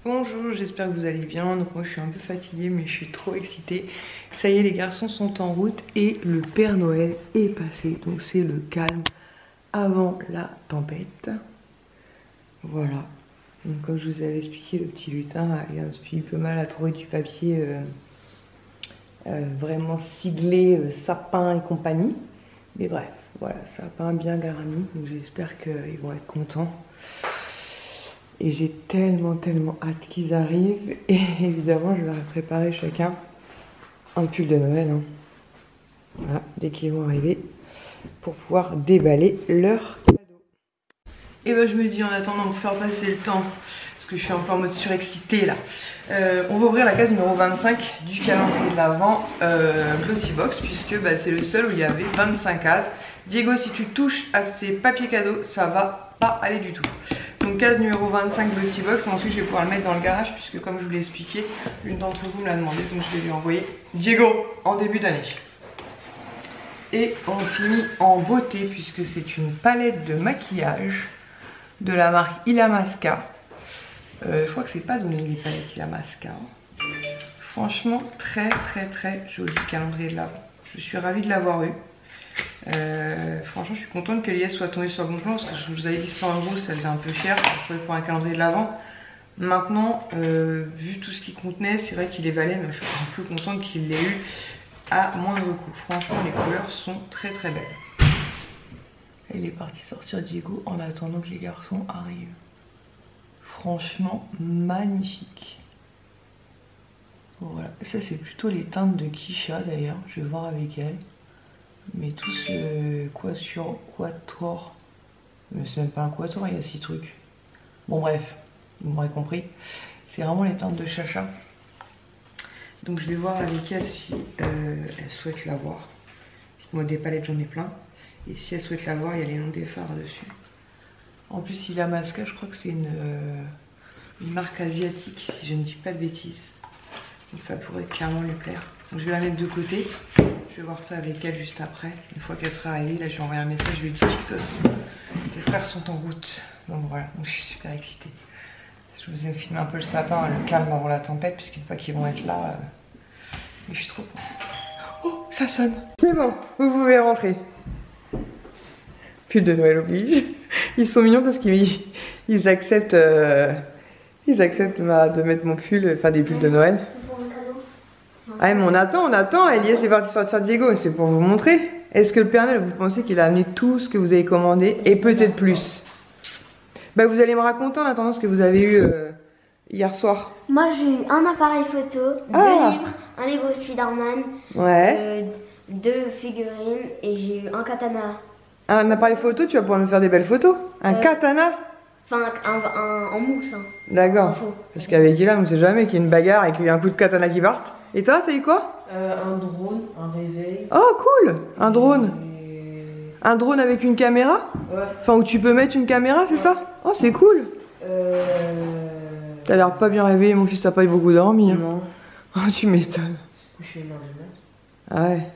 Bonjour, j'espère que vous allez bien. Donc moi je suis un peu fatiguée mais je suis trop excitée. Ça y est, les garçons sont en route et le Père Noël est passé. Donc c'est le calme avant la tempête. Voilà. Donc comme je vous avais expliqué, le petit lutin il a un petit peu mal à trouver du papier vraiment siglé, sapin et compagnie. Mais bref, voilà, sapin bien garni. Donc j'espère qu'ils vont être contents. Et j'ai tellement hâte qu'ils arrivent. Et évidemment, je leur ai préparé chacun un pull de Noël. Hein. Voilà, dès qu'ils vont arriver, pour pouvoir déballer leur cadeau. Et ben je me dis, en attendant, pour faire passer le temps, parce que je suis un peu en mode surexcitée là, on va ouvrir la case numéro 25 du calendrier de l'Avent Glossybox, puisque bah, c'est le seul où il y avait 25 cases. Diego, si tu touches à ces papiers cadeaux, ça va pas aller du tout. Donc case numéro 25 Glossybox, ensuite je vais pouvoir le mettre dans le garage puisque comme je vous l'ai expliqué, l'une d'entre vous me l'a demandé, donc je vais lui envoyer Diego en début d'année. Et on finit en beauté puisque c'est une palette de maquillage de la marque Illamasqua. Je crois que c'est pas donné les palettes Illamasqua. Franchement très joli calendrier de l'Avent. Je suis ravie de l'avoir eu. Franchement je suis contente que l'IS soit tombée sur le bon plan parce que je vous avais dit 100 € ça faisait un peu cher pour un calendrier de l'Avent. Maintenant vu tout ce qu'il contenait, c'est vrai qu'il les valait, mais je suis un peu contente qu'il l'ait eu à moindre coût. Franchement les couleurs sont très belles. Et il est parti sortir Diego en attendant que les garçons arrivent. Franchement magnifique. Voilà, ça c'est plutôt les teintes de Kisha d'ailleurs, je vais voir avec elle. Mais tout ce quatuor, mais c'est même pas un quatuor, il y a 6 trucs. Bon bref, vous m'aurez compris. C'est vraiment les teintes de Chacha. Donc je vais voir avec elle si elle souhaite l'avoir. Parce que moi des palettes j'en ai plein. Et si elle souhaite l'avoir, il y a les noms des phares dessus. En plus Illamasqua, je crois que c'est une marque asiatique, si je ne dis pas de bêtises. Donc ça pourrait clairement lui plaire. Donc je vais la mettre de côté. Je vais voir ça avec elle juste après. Une fois qu'elle sera arrivée, là je vais envoyer un message, je lui ai dit Chicos, tes frères sont en route. Donc voilà, donc je suis super excitée. Je vous ai filmé un peu le sapin, le calme avant la tempête, puisqu'une fois qu'ils vont être là, je suis trop contente. Oh, ça sonne. C'est bon, vous pouvez rentrer. Pull de Noël oblige. Ils sont mignons parce qu'ils acceptent, de mettre mon pull, enfin des pulls de Noël. Ah mais on attend, Elias est parti sortir Diego, c'est pour vous montrer. Est-ce que le Père Noël, vous pensez qu'il a amené tout ce que vous avez commandé et peut-être plus? Bah vous allez me raconter en attendant ce que vous avez eu hier soir. Moi j'ai eu un appareil photo, 2 livres, un Lego Spider-Man, ouais. 2 figurines et j'ai eu un katana. Un appareil photo, tu vas pouvoir nous faire des belles photos. Un katana? Enfin en mousse. Hein. D'accord. Parce qu'avec Ilan, on ne sait jamais qu'il y a une bagarre et qu'il y a un coup de katana qui parte. Et toi, t'as eu quoi? Un drone, un réveil. Oh cool. Un drone. Un drone avec une caméra? Ouais. Enfin où tu peux mettre une caméra, c'est ça? Oh c'est cool. T'as l'air pas bien réveillé, mon fils, t'as pas eu beaucoup dormi. Hein. Non. Oh tu m'étonnes. Couché 1h du mat. Ah ouais.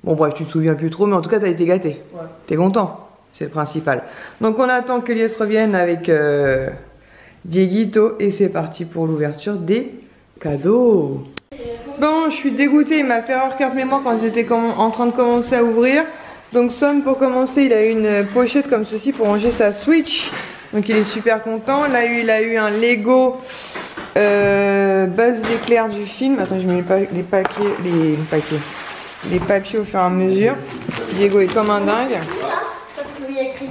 Bon bref, tu te souviens plus trop, mais en tout cas t'as été gâté. Ouais. T'es content? C'est le principal. Donc on attend que Lies revienne avec Dieguito et c'est parti pour l'ouverture des cadeaux. Bon, je suis dégoûtée, il m'a fait erreur carte mémoire quand ils étaient en train de commencer à ouvrir. Donc Son, pour commencer, il a eu une pochette comme ceci pour ranger sa Switch. Donc il est super content. Là, il a eu un Lego base d'éclair du film. Attends, je mets les papiers au fur et à mesure. Diego est comme un dingue. Parce qu'il y a écrit.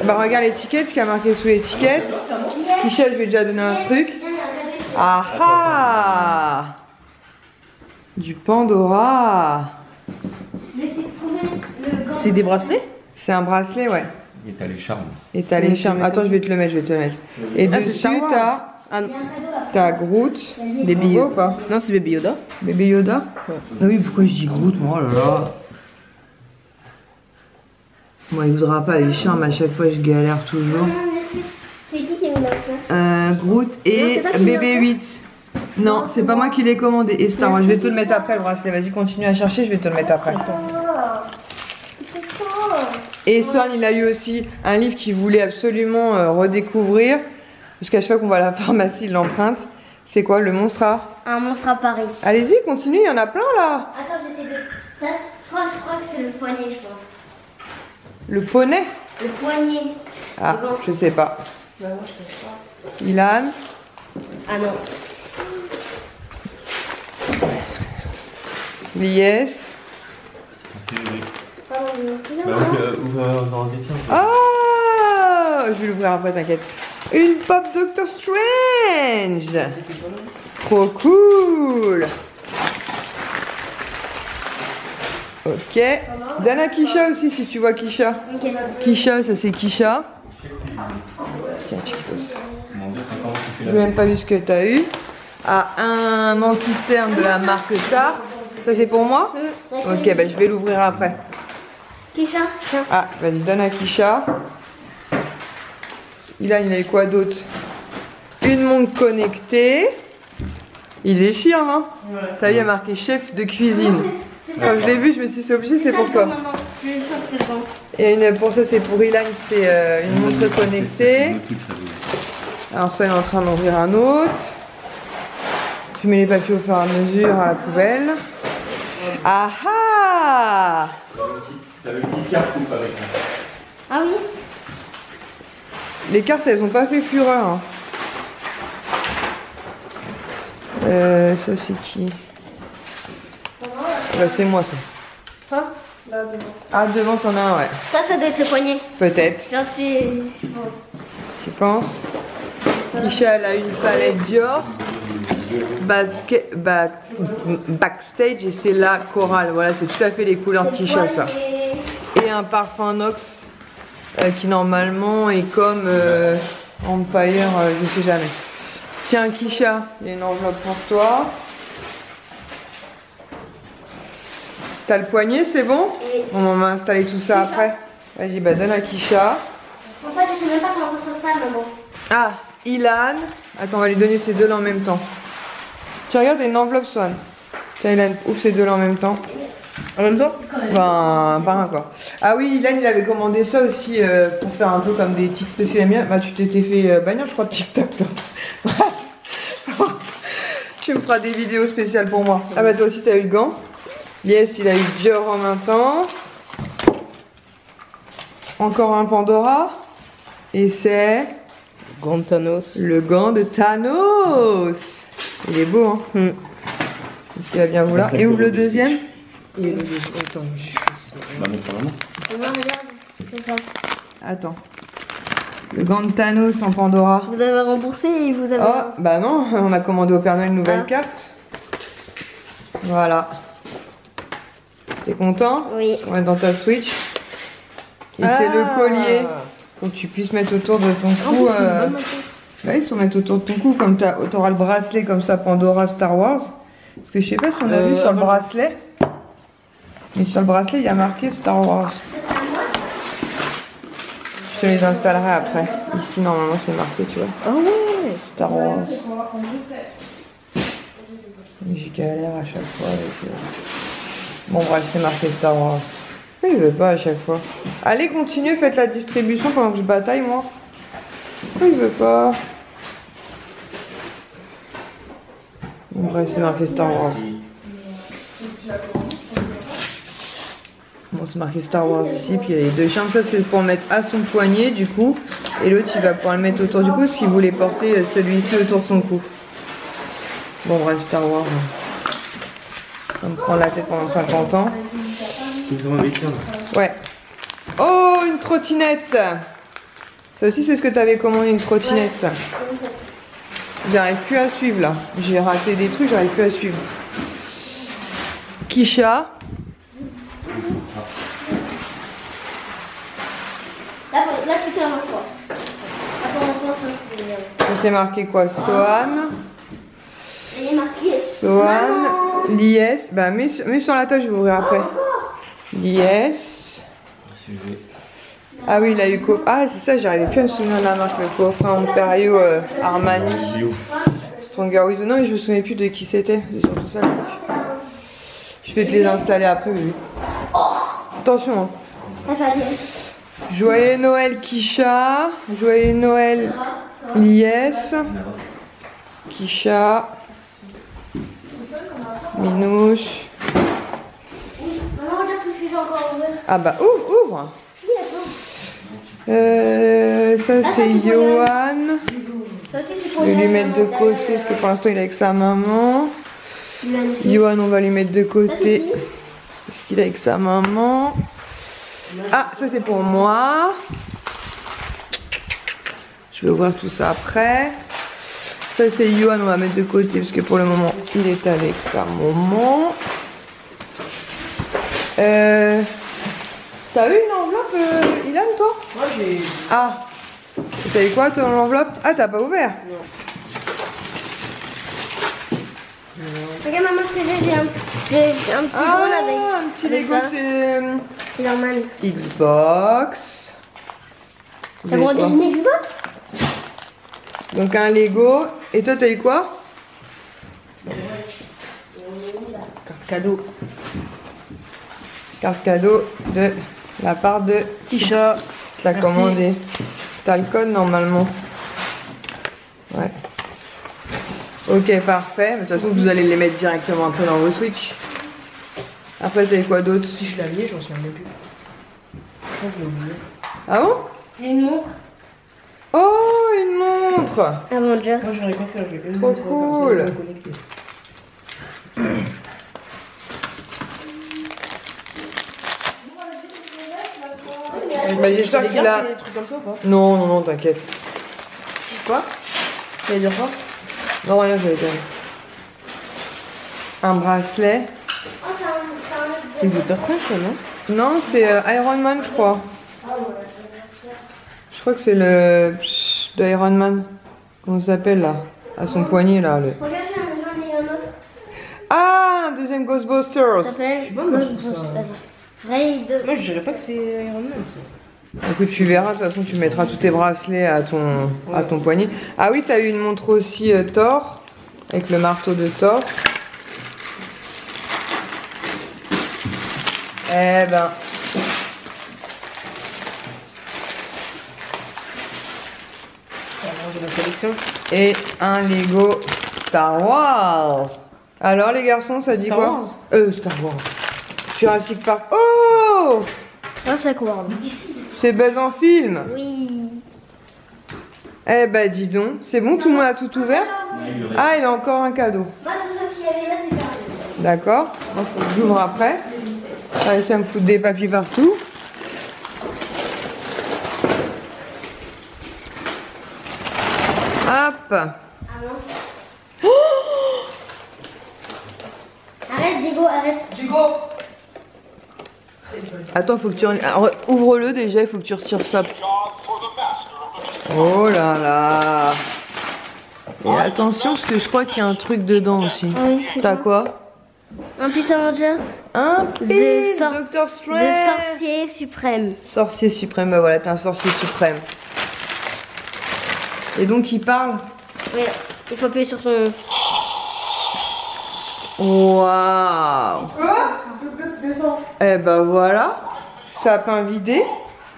Bah regarde l'étiquette, ce qui a marqué sous l'étiquette. Michel, je vais déjà donner un truc. Ah ah! Du Pandora. C'est des bracelets? C'est un bracelet, ouais. Et t'as les charmes. Et t'as les charmes. Attends, je vais te le mettre, Et dessus, t'as Groot. Baby Yoda. Ou pas? Non, c'est Baby Yoda. Baby Yoda? Ouais. Ah oui, pourquoi je dis Groot, moi, oh là là. Moi, il voudra pas les charmes, à chaque fois, je galère toujours. C'est qui me l'a fait? Groot et BB-8. Non, c'est pas moi qui l'ai commandé. Et Star Wars, je vais te le mettre après le bracelet. Vas-y, continue à chercher, je vais te le mettre après. Et Son, il a eu aussi un livre qu'il voulait absolument redécouvrir. Parce qu'à chaque fois qu'on va à la pharmacie, il l'emprunte. C'est quoi le monstre à... Un monstre à Paris. Allez-y, continue, il y en a plein là. Attends, j'essaie de... Ça, je crois que c'est le poignet, je pense. Le poney. Le poignet. Ah, C'est bon. je sais pas. Bah, moi, je sais pas. Ilan. Ah non. Lies. Oh, je vais l'ouvrir après, t'inquiète. Une pop Doctor Strange. Trop cool. Ok. Donne à Kisha aussi si tu vois Kisha. Ok. Kisha, ça c'est Kisha. Tiens, Chiquitos. J'ai même pas vu ce que t'as eu. Ah, un anti-cerne de la marque Tarte. Ça c'est pour moi? Ok, bah je vais l'ouvrir après. Kisha, tiens. Ah, vas-y, donne à Kisha. Il a eu quoi d'autre? Une montre connectée. Il déchire, hein? Ouais. T'as vu, il y a marqué chef de cuisine. C'est ça. Quand je l'ai vu, je me suis dit, c'est obligé, c'est pour toi. Non, je suis sûre que c'est bon. Et pour ça, c'est pour Ilan, c'est une montre connectée. Alors, ça, il est en train d'ouvrir un autre. Tu mets les papiers au fur et à mesure à la poubelle. Ah ah! T'avais une petite carte coupe avec moi. Ah oui? Les cartes, elles ont pas fait fureur. Hein. Ça, c'est qui? Bah, c'est moi, ça. Hein? Ah, devant, t'en as un, ouais. Ça doit être le poignet. Peut-être. J'en suis... je pense. Tu penses? Kisha, elle a une palette Dior. Backstage et c'est la chorale. Voilà, c'est tout à fait les couleurs de Kisha, ça. Et un parfum Nox qui normalement est comme Empire, je sais jamais. Tiens, Kisha, il y a une enveloppe pour toi. T'as le poignet, c'est bon? Oui. Bon, on va installer tout ça après. Vas-y, bah donne à Kisha. En fait, je sais même pas comment ça s'installe, mais bon. Ah, Ilan. Attends, on va lui donner ces deux là en même temps. Tu regardes, il y a une enveloppe, Swan. Tiens, Ilan, ouvre ces deux là en même temps. En même temps? Ben, pas un quoi. Ah oui, Ilan, il avait commandé ça aussi pour faire un peu comme des TikTok. Parce qu'il aime bien. Bah, tu t'étais fait bannir, je crois, de TikTok, toi. Tu me feras des vidéos spéciales pour moi. Ah bah, toi aussi, t'as eu le gant. Yes, il a eu Dior en intense. Encore un Pandora. Et c'est Grand Thanos. le gant de Thanos. Il est beau, hein. Est-ce qu'il va bien vouloir? Et ouvre le deuxième. Attends, j'ai fait ça. Bah, montre vraiment. Regarde, c'est ça. Attends. Le gant de Thanos en Pandora. Vous avez remboursé et vous avez... Oh, bah non, on a commandé au Père Noël une nouvelle Ah. carte. Voilà. T'es content? Oui. On va dans ta Switch. Et c'est le collier pour que tu puisses mettre autour de ton cou. Bah, ils sont mettre autour de ton cou, comme t'auras le bracelet comme ça Pandora Star Wars. Parce que je sais pas si on a vu sur le bracelet. Mais sur le bracelet, il y a marqué Star Wars. Je te les installerai après. Ici, normalement, c'est marqué, tu vois. Ah ouais. Star Wars. Je galère à chaque fois avec... Bon, bref, c'est marqué Star Wars. Pourquoi il veut pas à chaque fois? Allez, continuez, faites la distribution pendant que je bataille, moi. Pourquoi il veut pas? Bon, bref, c'est marqué Star Wars. Bon, c'est marqué Star Wars ici, puis il y a les deux charmes. Ça, c'est pour mettre à son poignet, du coup. Et l'autre, il va pouvoir le mettre autour du cou, parce qu'il voulait porter celui-ci autour de son cou. Bon, bref, Star Wars. Ça me prend la tête pendant 50 ans. Ils ont un véhicule. Ouais. Oh, une trottinette. Ça aussi, c'est ce que tu avais commandé, une trottinette. J'arrive plus à suivre, là. J'ai raté des trucs, j'arrive plus à suivre. Kisha. Là, tu tiens un quoi. Attends, ça c'est... C'est marqué quoi? Sohan. Il est marqué... Sohan. Lies. Bah, mets sur la table, je vais ouvrir après. Lies. Ah oui, il a eu coffre. Ah, c'est ça, j'arrivais plus à me souvenir de la marque. Le coffret Ontario Armani. Stronger With. Non, mais je me souvenais plus de qui c'était. C'est surtout ça. Je vais te les installer après, oui. Attention. Hein. Joyeux Noël, Kisha. Joyeux Noël, Lies, Kisha, Minouche. Maman, regarde tout ce que j'ai encore ouvert. Ah bah ouvre. Oui, attends. Ça c'est Johan. Ça aussi, c'est pour Je vais lui Yann, mettre de maman, côté derrière, parce que pour l'instant il est avec sa maman. magnifique. Johan, on va lui mettre de Ça, c'est côté qui? parce qu'il est avec sa maman. Ah, ça c'est pour moi. Je vais ouvrir tout ça après. Ça c'est Johan, on va mettre de côté parce que pour le moment il est avec sa maman. T'as eu une enveloppe, Ilan, toi? Moi j'ai. Ah, t'as eu quoi ton enveloppe? Ah, t'as pas ouvert? Regarde, maman, ce que j'ai un petit drone avec. Un petit avec Lego, ça. c'est C'est normal. Xbox. Vous T'as avez demandé quoi? une Xbox? Donc un Lego. Et toi, t'as eu quoi? Carte cadeau. Carte cadeau de la part de Kisha. T'as Merci. commandé. T'as le code normalement. Ouais. Ok, parfait. Mais de toute façon, vous allez les mettre directement après dans vos Switch. Après, t'avais quoi d'autre? Si je l'ai mis, je m'en souviens même plus. Je crois que je l'ai oublié. Ah bon? J'ai une montre. Oh, une montre! Avengers. Moi j'aurais pas fait, je l'ai pas mis. Trop cool. Comme ça, je vais me connecter. Bah, j'espère Les qu'il gars, a. c'est des trucs comme ça ou pas? Non, non, non, t'inquiète. Quoi? Tu vas dire quoi? Non, rien, je vais dire. Un bracelet. Oh, c'est un C'est une Doctor Strange, ça, non? Non, c'est Iron Man, je crois. Je crois que c'est le d'Iron Man. Comment ça s'appelle là? À son poignet là. Le... Regarde, j'en ai un autre. Ah, un deuxième Ghostbusters. Ça s'appelle sais pas, moi, je trouve ça- Ghostbusters. Raid. Moi je dirais pas que c'est Iron Man, ça. Écoute, tu verras, de toute façon, tu mettras tous tes bracelets à ton poignet. Ah oui, t'as eu une montre aussi Thor, avec le marteau de Thor. Eh ben. De la collection. Et un Lego Star Wars. Alors les garçons, ça dit Star quoi? Wars. Star Wars. Jurassic Park. Oh, Ah, c'est quoi? c'est Buzz en film. Oui. Eh ben dis donc, c'est bon, tout le monde a tout ouvert? Ah, il a encore un cadeau. Moi, tout ça, s'il y avait là, c'est perdu. D'accord. Moi, faut que j'ouvre après. Ça va, ça me fout des papiers partout. Hop. Arrête, Diego, arrête. Attends, faut que tu... Alors, ouvre-le déjà, il faut que tu retires ça. Oh là là. Et attention, parce que je crois qu'il y a un truc dedans aussi. Ah oui, c'est T'as quoi? Un petit Avengers Un De pis sor- Doctor de Strange. sorcier suprême. Sorcier suprême, bah voilà, t'es un sorcier suprême. Et donc il parle. Oui, il faut appuyer sur son... Waouh. Eh ben voilà, sapin vidé.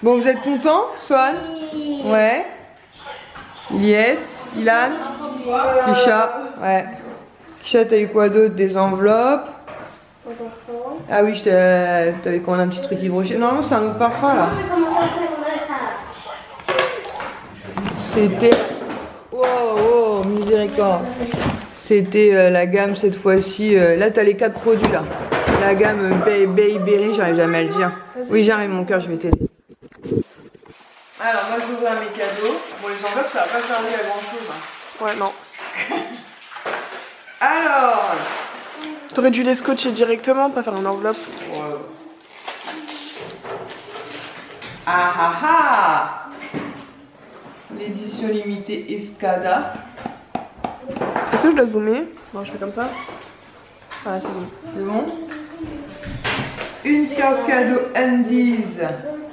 Bon, vous êtes contents, Swan? Ouais. Yes, Ilan, Kisha, ouais. Kisha, t'as eu quoi d'autre? Des enveloppes. Ah oui, t'avais commandé un petit truc hydrogène. Non, c'est un autre parfum là. C'était... Wow, wow, miséricorde. C'était la gamme cette fois-ci. Là, t'as les 4 produits là. La gamme Bayberry, j'arrive jamais à le dire. Oui, j'arrive, mon cœur, je vais t'aider. Alors, moi, je vais ouvrir mes cadeaux. Bon, les enveloppes, ça va pas servir à grand chose. Hein. Ouais, non. Alors. T'aurais dû les scotcher directement, pas faire une enveloppe. Ah ah ah. L'édition limitée Escada. Est-ce que je dois zoomer? Non, je fais comme ça. Ah, c'est bon. C'est bon. Une carte cadeau Andy's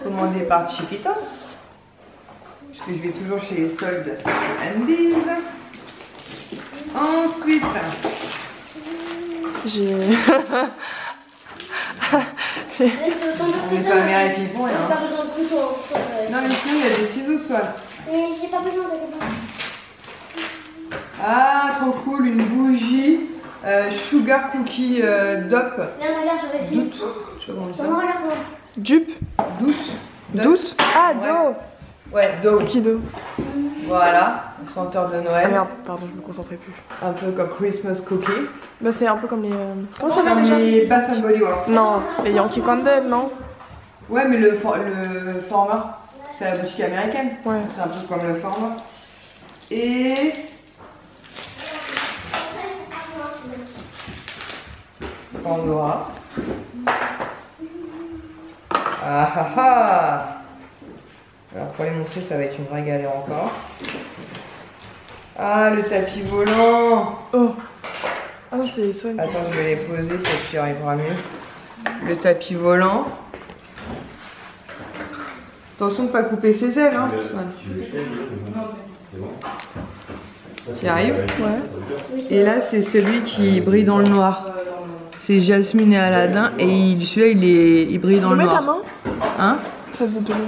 commandée par Chiquitos. Parce que je vais toujours chez les soldes Andy's. Ensuite, J'ai. on n'est pas mère et fille pour J'ai rien. pas besoin de couteau. Non mais sinon il y a des ciseaux soit. Mais j'ai pas besoin de couteau. Ah, trop cool, une bougie Sugar Cookie Dope. Regarde, je vais Doute. Je sais pas comment on dit ça. Maman, regarde-moi. Dupe. Doute. Doute. Ah, Ouais. Do. Ouais, Do. Qui Do? Voilà, le senteur de Ah Noël. merde, pardon, je me concentrais plus. Un peu comme Christmas Cookie. Bah, c'est un peu comme les. Comment ça s'appelle Comme déjà? les Bath and Body Works. Non, les Yankee Candle, non? Ouais, mais le format, c'est la boutique américaine. Ouais. C'est un peu comme le format. Et Pandora. Ah ah ah. Alors pour les montrer, ça va être une vraie galère encore. Ah, le tapis volant. Oh. Ah non, c'est ça. Attends, je vais les poser, peut-être qu'il arrivera mieux. Le tapis volant. Attention de ne pas couper ses ailes, hein. Swan. C'est bon. Tu arrives? Ouais. Et là, c'est celui qui brille dans le noir. C'est Jasmine et Aladdin, et celui-là, il brille dans le Mets ta noir. main. Hein? Ça faisait de l'eau.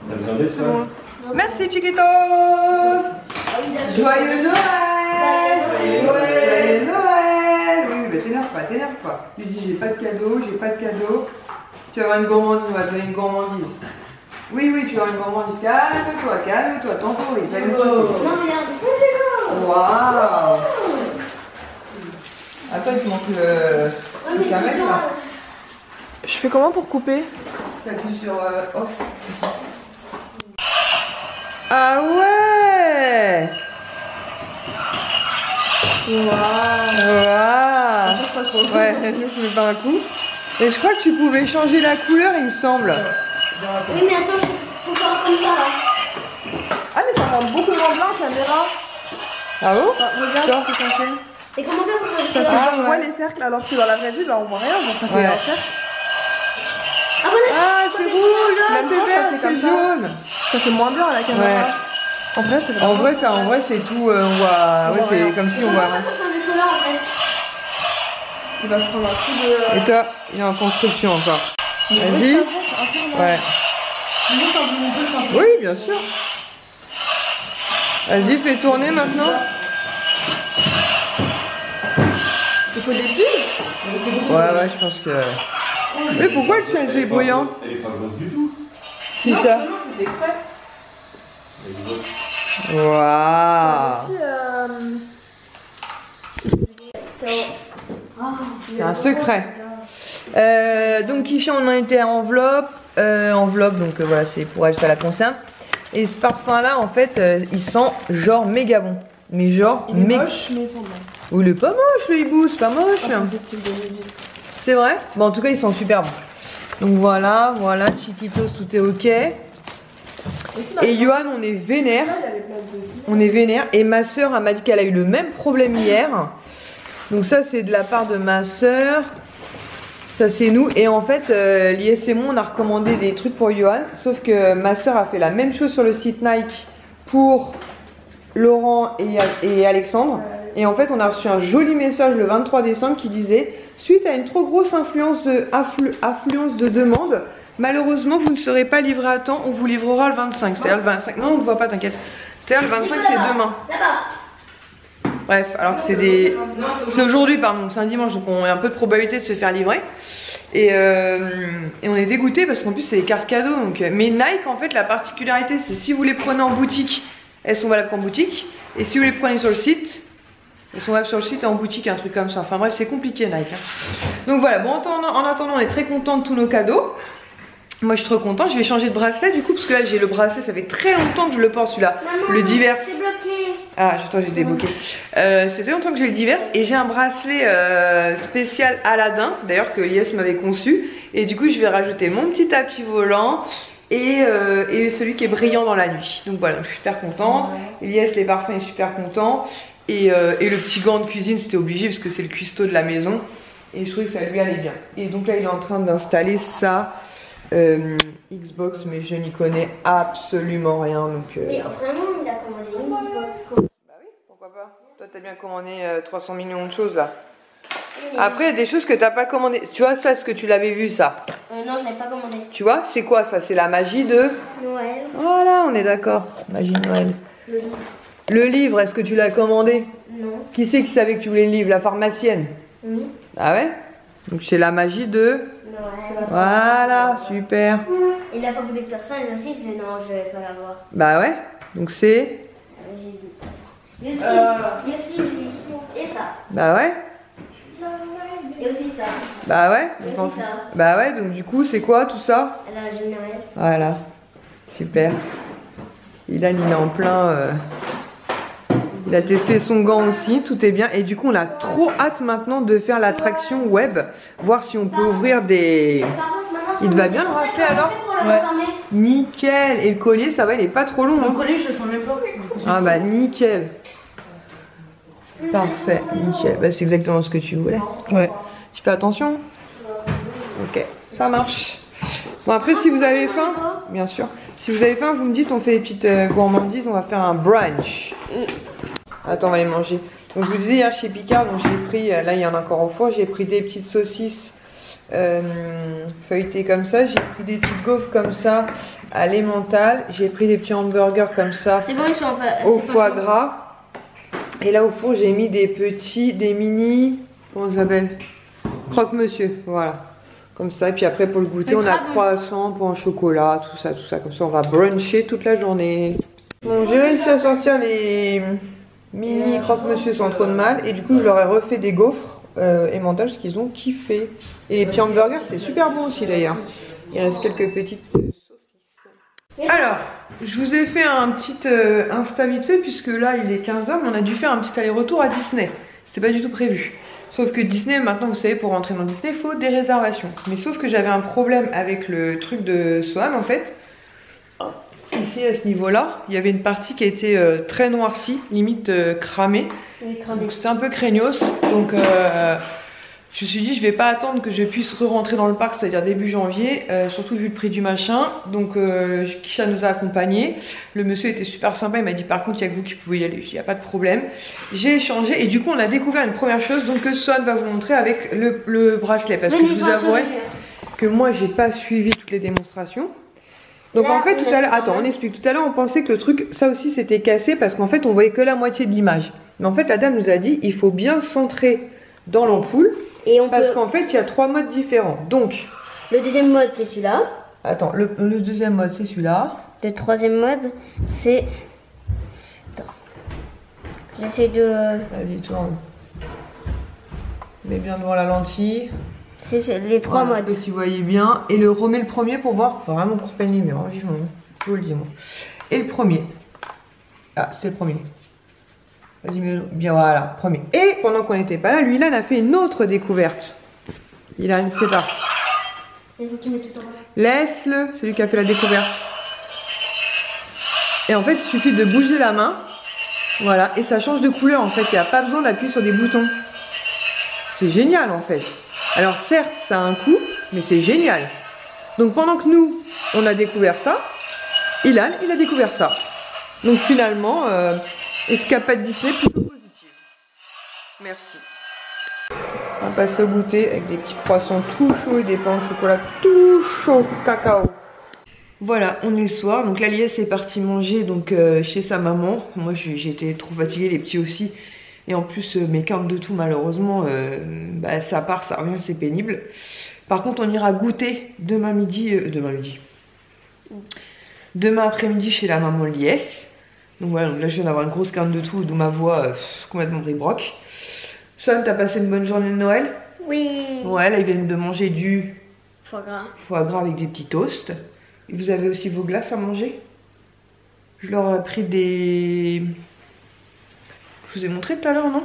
T'as besoin d'aide, toi? Merci, Chiquitos! Joyeux Noël! Joyeux Joyeux Noël! Oui, mais t'énerve pas. Tu dis, j'ai pas de cadeau, Tu vas avoir une gourmandise, on va te donner une gourmandise. Oui, tu vas avoir une gourmandise. Calme-toi, temporise. Non, regarde. Waouh! Attends, il te manque le Ouais, mais camel c'est là. ça. Je fais comment pour couper? T'appuies sur off. Ah ouais! Waouh! Ouais, je mets pas un coup. Et je crois que tu pouvais changer la couleur, il me semble. Oui, mais attends, faut faire comme ça là. Ah, mais ça rend beaucoup moins blanc, caméra. Ah bon? Regarde Toi ce que ça fait. Et comment faire pour changer de Ça fait couleur? Ah, genre, on ouais. voit les cercles, alors que dans la vraie vie, bah, on voit rien. Genre, ça fait Ouais. un cercle. Ah, voilà, Ah, c'est rouge, ah, Même c'est pas, ça vert, fait c'est comme ça. jaune. Ça fait moins bien à la caméra. Ouais. En vrai, c'est vraiment. En vrai, c'est tout. On voit. Ouais, c'est comme si on voit rien. Comment faire pour changer de couleur en fait? Il va se prendre un coup de. Et toi, il est en construction encore. Vas-y. Ouais. Oui, bien sûr. Vas-y, fais tourner maintenant. Il faut des bulles. Ouais, je pense que. Mais pourquoi le chien est bruyant? Elle est pas grosse du tout. Qui Non, ça? non, c'était exprès. Waouh! Aussi, C'est un secret. Donc Kisha, on en était à enveloppe. Enveloppe, donc voilà, c'est pour elle, ça la concerne. Et ce parfum là, en fait, il sent genre méga bon. Mais genre il est méga. moche, mais il sent bon. Oh, il est pas moche le hibou, c'est pas moche. Ah, c'est style 2010. C'est vrai? Bon, en tout cas, ils sont super bons. Donc voilà, Chiquitos, tout est ok. Et Johan, on est vénère. On est vénère. Et ma soeur m'a dit qu'elle a eu le même problème hier. Donc ça, c'est de la part de ma soeur. Ça, c'est nous. Et en fait, l'IS et moi, on a recommandé des trucs pour Johan. Sauf que ma soeur a fait la même chose sur le site Nike pour Laurent et Alexandre. Et en fait, on a reçu un joli message le 23 décembre qui disait « Suite à une trop grosse affluence de demandes, malheureusement, vous ne serez pas livré à temps. On vous livrera le 25. » C'est-à-dire le 25. Non, on ne voit pas, t'inquiète. C'est-à-dire le 25, c'est demain. Là-bas. Bref, alors que c'est des... C'est aujourd'hui, pardon, c'est un dimanche, donc on a un peu de probabilité de se faire livrer. Et on est dégoûté parce qu'en plus, c'est des cartes cadeaux. Donc... Mais Nike, en fait, la particularité, c'est si vous les prenez en boutique, elles sont valables qu'en boutique. Et si vous les prenez sur le site, elles sont valables sur le site et en boutique, un truc comme ça. Enfin bref, c'est compliqué Nike. Hein. Donc voilà, bon, en attendant, on est très content de tous nos cadeaux. Moi, je suis trop content. Je vais changer de bracelet du coup, parce que là, j'ai le bracelet, ça fait très longtemps que je le porte celui-là. Le divers. C'est bloqué. Ah, j'ai débloqué. Ça fait très longtemps que j'ai le divers et j'ai un bracelet spécial Aladdin, d'ailleurs que Yes m'avait conçu. Et du coup, je vais rajouter mon petit tapis volant et celui qui est brillant dans la nuit. Donc voilà, je suis super contente. Yes, les parfums, est super content. Et le petit gant de cuisine, c'était obligé parce que c'est le cuistot de la maison. Et je trouvais que ça lui allait bien. Et donc là, il est en train d'installer ça. Xbox, mais je n'y connais absolument rien. Donc, Mais vraiment, il a commandé une Xbox. bah oui, pourquoi pas. Toi, t'as bien commandé 300 millions de choses là. Après, il y a des choses que t'as pas commandé. Tu vois, ça, est-ce que tu l'avais vu ça? Non, je l'ai pas commandé. Tu vois, c'est quoi ça? C'est la magie de... Noël. Voilà, on est d'accord. Magie de Noël. Le livre, est-ce que tu l'as commandé? Non. Qui c'est qui savait que tu voulais le livre? La pharmacienne? Oui. Ah ouais? Donc c'est la magie de... Ouais. Voilà, super. Il a pas voulu faire ça, mais aussi, je dis non, je vais pas l'avoir. Bah ouais, donc c'est... Il y a aussi, et ça. Bah ouais, Il y a aussi ça. bah ouais. Il y a Donc, aussi ça. bah ouais, donc du coup c'est quoi tout ça? Alors, j'ai Noël. Voilà, super. Ilan il est en plein... Il a testé son gant aussi, tout est bien. Et du coup on a trop hâte maintenant de faire l'attraction web. Voir si on peut ouvrir des... Par contre, maintenant, Il te va bien le bracelet alors? Ouais. Nickel. Et le collier ça va, il est pas trop long. Mon Hein. collier, je le sens même pas. Ah bah nickel. Parfait, nickel. Bah, c'est exactement ce que tu voulais. Ouais. Tu fais attention? Ok, ça marche. Bon après si vous avez faim, bien sûr. Si vous avez faim, vous me dites, on fait des petites gourmandises, on va faire un brunch. Attends, on va les manger. Donc je vous disais hier chez Picard, donc j'ai pris, là il y en a encore au four, j'ai pris des petites saucisses feuilletées comme ça, j'ai pris des petites gaufres comme ça à l'emmental, j'ai pris des petits hamburgers comme ça C'est bon, ils sont pas. au foie gras. Et là au four j'ai mis des mini, comment ça s'appelle? Croque-monsieur, voilà. Comme ça, et puis après pour le goûter, on a croissant, pain au chocolat, tout ça, comme ça on va bruncher toute la journée. Bon, j'ai réussi à sortir les mini croque-monsieur sans trop de mal, et du coup je leur ai refait des gaufres emmental parce qu'ils ont kiffé. Et les petits hamburgers c'était super bon aussi d'ailleurs. Il reste quelques petites saucisses. Alors, je vous ai fait un petit Insta vite fait, puisque là il est 15h, mais on a dû faire un petit aller-retour à Disney. C'était pas du tout prévu. Sauf que Disney, maintenant vous savez, pour rentrer dans Disney, il faut des réservations. Mais sauf que j'avais un problème avec le truc de Soham en fait. Ici à ce niveau-là, il y avait une partie qui a été très noircie, limite cramée. Donc c'était un peu craignos. Donc je me suis dit, je vais pas attendre que je puisse re-rentrer dans le parc, c'est-à-dire début janvier, surtout vu le prix du machin. Donc Kisha nous a accompagnés. Le monsieur était super sympa, il m'a dit par contre, il y a que vous qui pouvez y aller. Je dis, il n'y a pas de problème. J'ai échangé et du coup, on a découvert une première chose donc que Swan va vous montrer avec le bracelet. Parce que je vous avouerai que moi, j'ai pas suivi toutes les démonstrations. Donc en fait, tout à l'heure, attends, on explique. Tout à l'heure, on pensait que le truc, ça aussi, c'était cassé parce qu'en fait, on voyait que la moitié de l'image. Mais en fait, la dame nous a dit, il faut bien centrer dans l'ampoule. Parce qu'en fait, il y a 3 modes différents. Donc, le deuxième mode, c'est celui-là. Attends, le deuxième mode, c'est celui-là. Le troisième mode, c'est... Attends. J'essaie de... Vas-y, tourne. Mets bien devant la lentille. C'est les 3 voilà, modes. Si vous voyez bien. Et remets le premier pour voir. Vraiment pour peine les murs, hein, vivement. Je vous le dis, moi. Et le premier. Ah, c'était le premier. Vas-y, bien, voilà, premier. Et pendant qu'on n'était pas là, lui, Ilan a fait une autre découverte. Ilan, c'est parti. Laisse-le, c'est lui qui a fait la découverte. Et en fait, il suffit de bouger la main. Voilà, et ça change de couleur en fait. Il n'y a pas besoin d'appuyer sur des boutons. C'est génial en fait. Alors certes, ça a un coût, mais c'est génial. Donc pendant que nous, on a découvert ça, Ilan, il a découvert ça. Donc finalement, escapade Disney plutôt positive. Merci. On va passer au goûter avec des petits croissants tout chauds et des pains au chocolat tout chaud, cacao. Voilà, on est le soir. Donc la liesse est partie manger donc, chez sa maman. Moi j'étais trop fatiguée, les petits aussi. Et en plus mes quintes de tout malheureusement, bah, ça part, ça revient, c'est pénible. Par contre on ira goûter demain après-midi chez la maman liesse. Donc voilà, donc là je viens d'avoir une grosse quinte de tout, d'où ma voix complètement bribroque. Son, t'as passé une bonne journée de Noël? Oui. Ouais, là ils viennent de manger du foie gras. Foie gras avec des petits toasts. Et vous avez aussi vos glaces à manger? Je leur ai pris des... Je vous ai montré tout à l'heure, non?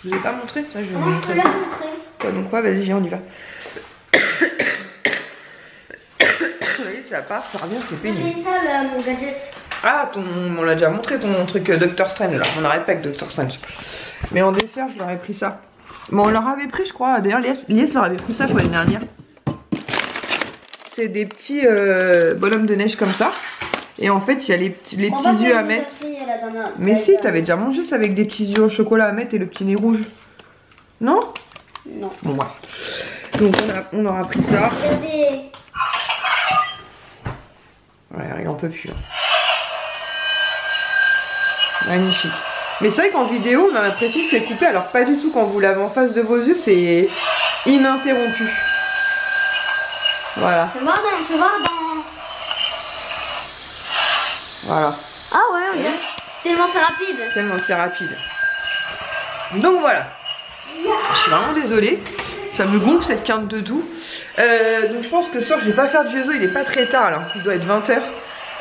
Je vous ai pas montré? Ça, je vais vous montrer. Quoi, donc quoi, vas-y, viens, on y va. Vous voyez, ça part, ça revient, c'est pénible. C'est ça, là, mon gadget. Ah, on l'a déjà montré, ton truc Doctor Strange, là. On n'arrête pas avec Doctor Strange. Mais en dessert, je leur ai pris ça. Bon, on leur avait pris, je crois. D'ailleurs, Lies leur avait pris ça l'année dernière. C'est des petits bonhommes de neige comme ça. Et en fait, il y a les petits yeux à mettre. Mais si, t'avais déjà mangé ça avec des petits yeux au chocolat à mettre et le petit nez rouge. Non? Non. Bon, bref. Donc, on aura pris ça. Regardez. Ouais, il en peut plus. Hein. Magnifique. Mais c'est vrai qu'en vidéo, on a l'impression que c'est coupé, alors pas du tout. Quand vous l'avez en face de vos yeux, c'est ininterrompu. Voilà. C'est voir dans... Voilà. Ah ouais, on dirait. Tellement c'est rapide. Tellement c'est rapide. Donc voilà. Je suis vraiment désolée. Ça me gonfle cette quinte de doux. Donc je pense que ce soir, je vais pas faire du yoga. Il est pas très tard là. Il doit être 20 h.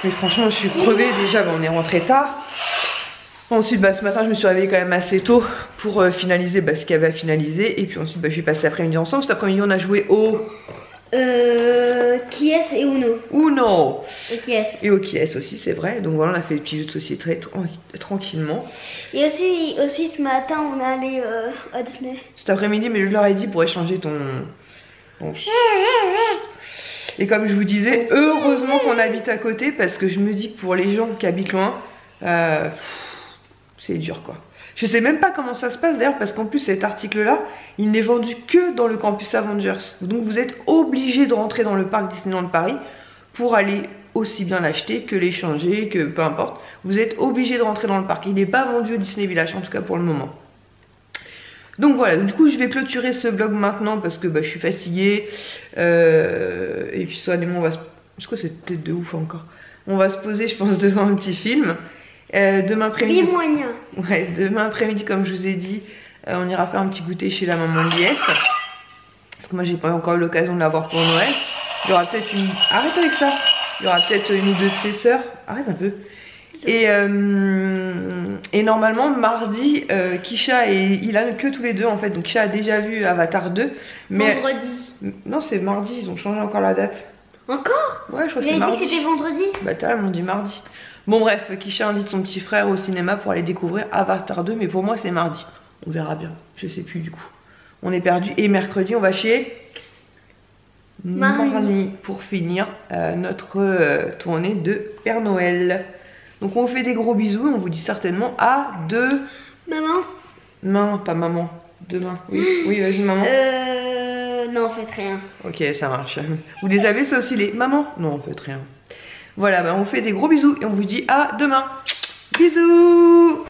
Mais franchement, je suis crevée. Déjà, on est rentré tard. Ensuite, ce matin, je me suis réveillée quand même assez tôt pour finaliser ce qu'il y avait à finaliser. Et puis ensuite, je vais passer l'après-midi ensemble. Cet après-midi, on a joué au... Qui est et Uno. Uno. Et qui est. Et au qui est aussi, c'est vrai. Donc voilà, on a fait des petits jeux de société tranquillement. Et aussi ce matin, on est allé à Disney. Cet après-midi, mais je leur ai dit pour échanger ton... Et comme je vous disais, heureusement qu'on habite à côté, parce que je me dis que pour les gens qui habitent loin, c'est dur quoi. Je sais même pas comment ça se passe d'ailleurs, parce qu'en plus cet article là, il n'est vendu que dans le campus Avengers. Donc vous êtes obligé de rentrer dans le parc Disneyland Paris pour aller aussi bien l'acheter que l'échanger, que peu importe. Vous êtes obligé de rentrer dans le parc. Il n'est pas vendu au Disney Village, en tout cas pour le moment. Donc voilà, du coup je vais clôturer ce vlog maintenant parce que je suis fatiguée. Et puis soudainement on va se... C'est quoi cette tête de ouf encore? On va se poser je pense devant un petit film. Demain après-midi. Ouais, demain après-midi comme je vous ai dit, on ira faire un petit goûter chez la maman de l'IS. Parce que moi j'ai pas encore eu l'occasion de l'avoir pour Noël. Il y aura peut-être une... Arrête avec ça. Il y aura peut-être une ou deux de ses sœurs. Arrête un peu. Et normalement mardi Kisha et Ilan que tous les deux en fait. Donc Kisha a déjà vu Avatar 2 mais... Vendredi. Non c'est mardi, ils ont changé encore la date. Encore? Ouais je crois que c'est mardi. Il a dit que c'était vendredi. Bah t'as ils m'ont dit mardi. Bon bref, Kisha invite son petit frère au cinéma pour aller découvrir Avatar 2 mais pour moi c'est mardi. On verra bien, je sais plus du coup. On est perdu et mercredi on va chez... Marnie pour finir notre tournée de Père Noël. Donc on vous fait des gros bisous et on vous dit certainement à deux... Maman? Non, pas maman. Demain. Oui, oui vas-y maman. Non, faites rien. Ok, ça marche. Vous les avez ça aussi les... Maman? Non, faites rien. Voilà, on vous fait des gros bisous et on vous dit à demain. Bisous.